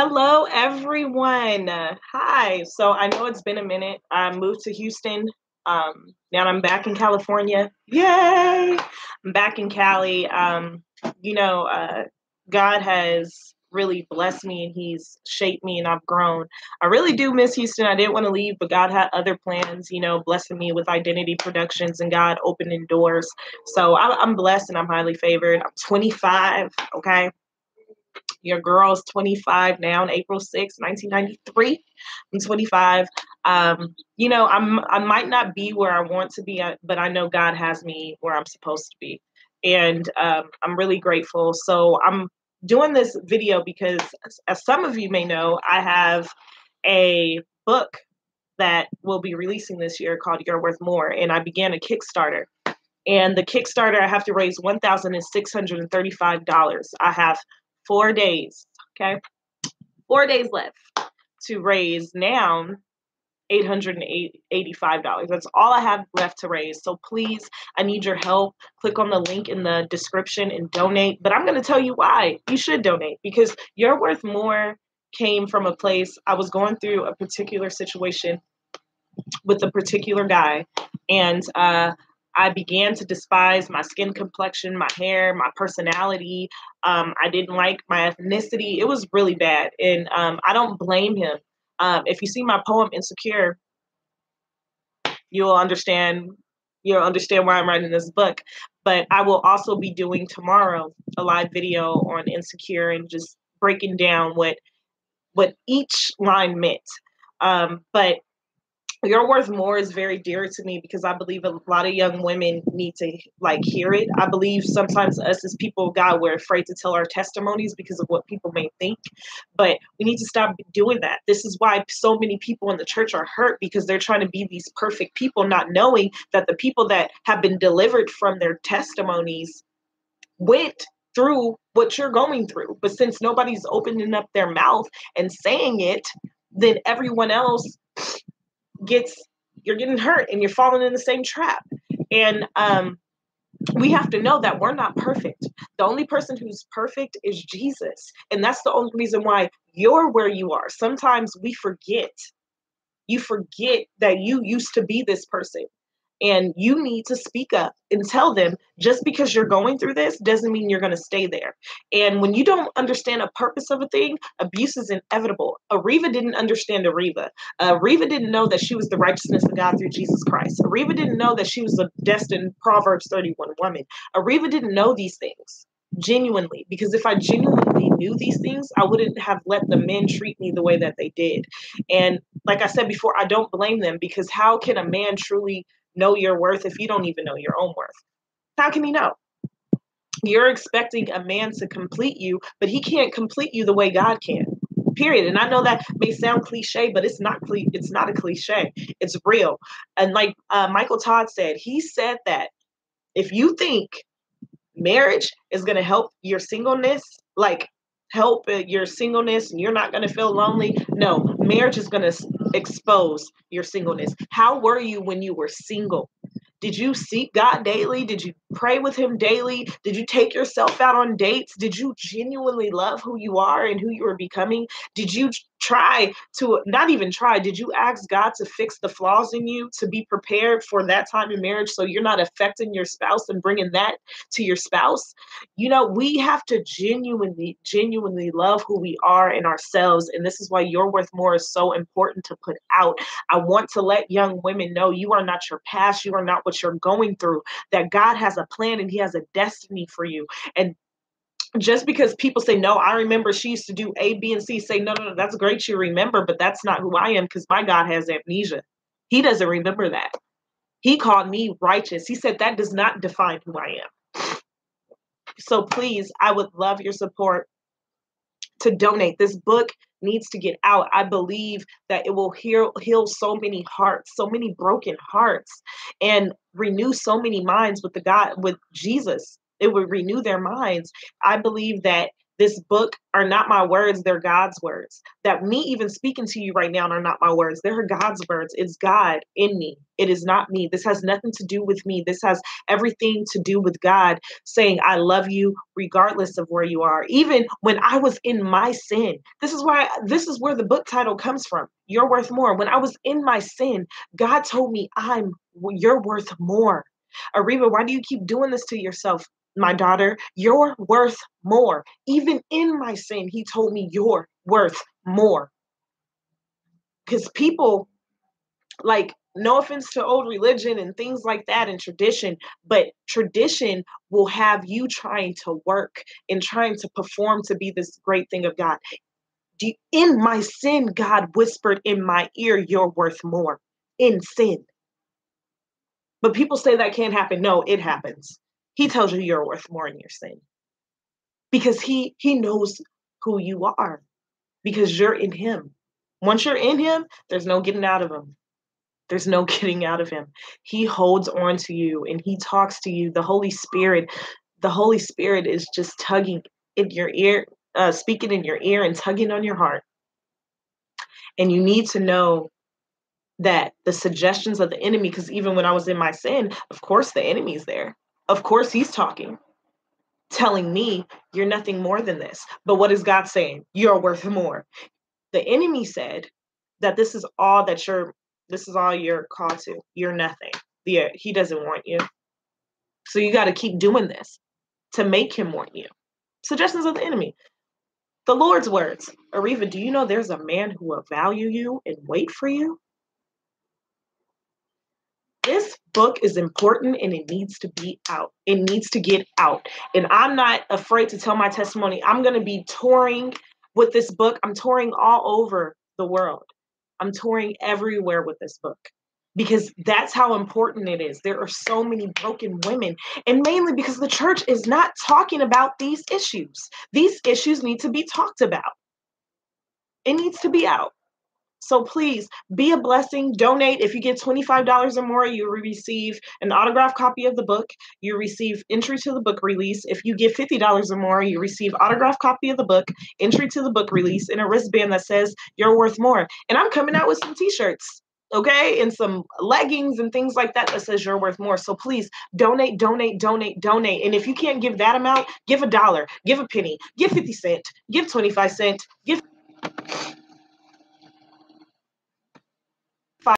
Hello, everyone. Hi. So I know it's been a minute. I moved to Houston. Now I'm back in California. Yay! I'm back in Cali. You know, uh, God has really blessed me and He's shaped me and I've grown. I really do miss Houston. I didn't want to leave, but God had other plans, blessing me with identity productions and God opening doors. So I'm blessed and I'm highly favored. I'm 25. Okay. Your girl's 25 now on April 6th, 1993. I'm 25. I might not be where I want to be, but I know God has me where I'm supposed to be. And I'm really grateful. So I'm doing this video because, as some of you may know, I have a book that will be releasing this year called Youre Worth More. And I began a Kickstarter. And the Kickstarter, I have to raise $1,635. I have 4 days, okay? 4 days left to raise now $885. That's all I have left to raise. So please, I need your help. Click on the link in the description and donate. But I'm going to tell you why you should donate, because You're Worth More came from a place. I was going through a particular situation with a particular guy, and I began to despise my skin complexion, my hair, my personality. I didn't like my ethnicity. It was really bad. And I don't blame him. If you see my poem Insecure, you'll understand why I'm writing this book. But I will also be doing tomorrow a live video on Insecure and just breaking down what each line meant. But Your Worth More is very dear to me because I believe a lot of young women need to hear it. I believe sometimes us as people of God, we're afraid to tell our testimonies because of what people may think, but we need to stop doing that. This is why so many people in the church are hurt, because they're trying to be these perfect people, not knowing that the people that have been delivered from their testimonies went through what you're going through. But since nobody's opening up their mouth and saying it, then everyone else you're getting hurt and you're falling in the same trap. And we have to know that we're not perfect. The only person who's perfect is Jesus. And that's the only reason why you're where you are. Sometimes we forget. You forget that you used to be this person. And you need to speak up and tell them, just because you're going through this doesn't mean you're going to stay there. And when you don't understand a purpose of a thing, abuse is inevitable. Ariva didn't understand Ariva. Ariva didn't know that she was the righteousness of God through Jesus Christ. Ariva didn't know that she was a destined Proverbs 31 woman. Ariva didn't know these things genuinely, because if I genuinely knew these things, I wouldn't have let the men treat me the way that they did. And like I said before, I don't blame them, because how can a man truly know your worth if you don't even know your own worth? How can he know? You're expecting a man to complete you, but he can't complete you the way God can. Period. And I know that may sound cliche, but it's not a cliche. It's real. And like Michael Todd said, he said that if you think marriage is going to help your singleness, and you're not going to feel lonely, no, marriage is going to expose your singleness. How were you when you were single? Did you seek God daily? Did you pray with Him daily? Did you take yourself out on dates? Did you genuinely love who you are and who you are becoming? Did you did you ask God to fix the flaws in you, to be prepared for that time in marriage so you're not affecting your spouse and bringing that to your spouse? We have to genuinely love who we are and ourselves. And this is why You're Worth More is so important to put out. I want to let young women know you are not your past. You are not what you're going through, that God has a plan and He has a destiny for you. And just because people say, no, I remember she used to do A, B, and C, say, no, that's great you remember, but that's not who I am, because my God has amnesia. He doesn't remember that. He called me righteous. He said that does not define who I am. So please, I would love your support to donate. This book needs to get out. I believe that it will heal so many hearts, so many broken hearts, and renew so many minds with Jesus. It would renew their minds. I believe that This book are not my words, they're God's words. That me even speaking to you right now are not my words, they're God's words. It's God in me. It is not me. This has nothing to do with me. This has everything to do with God saying, I love you regardless of where you are. Even when I was in my sin, this is where the book title comes from. You're worth more. When I was in my sin, God told me you're worth more. Ariba, why do you keep doing this to yourself? My daughter, you're worth more. Even in my sin, he told me you're worth more. Because people, like, no offense to old religion and things like that and tradition, but tradition will have you trying to work and trying to perform to be this great thing of God. In my sin, God whispered in my ear, you're worth more in sin. But people say that can't happen. No, it happens. He tells you you're worth more in your sin. Because he knows who you are, because you're in him. Once you're in him, there's no getting out of him. There's no getting out of him. He holds on to you and he talks to you. The Holy Spirit is just tugging in your ear, speaking in your ear and tugging on your heart. And you need to know that the suggestions of the enemy, because even when I was in my sin, of course the enemy's there. Of course he's talking, telling me you're nothing more than this. But what is God saying? You're worth more. The enemy said that this is all you're called to. You're nothing. He doesn't want you. So you got to keep doing this to make him want you. Suggestions of the enemy. The Lord's words. Ariva, do you know there's a man who will value you and wait for you? This book is important and it needs to be out. It needs to get out. And I'm not afraid to tell my testimony. I'm going to be touring with this book. I'm touring all over the world. I'm touring everywhere with this book because that's how important it is. There are so many broken women, and mainly because the church is not talking about these issues. These issues need to be talked about. It needs to be out. So please be a blessing. Donate. If you get $25 or more, you receive an autographed copy of the book. You receive entry to the book release. If you give $50 or more, you receive autographed copy of the book, entry to the book release, and a wristband that says you're worth more. And I'm coming out with some t-shirts, okay, and some leggings and things like that that says you're worth more. So please donate, donate, donate, donate. And if you can't give that amount, give $1, give a penny, give 50 cents, give 25 cents, give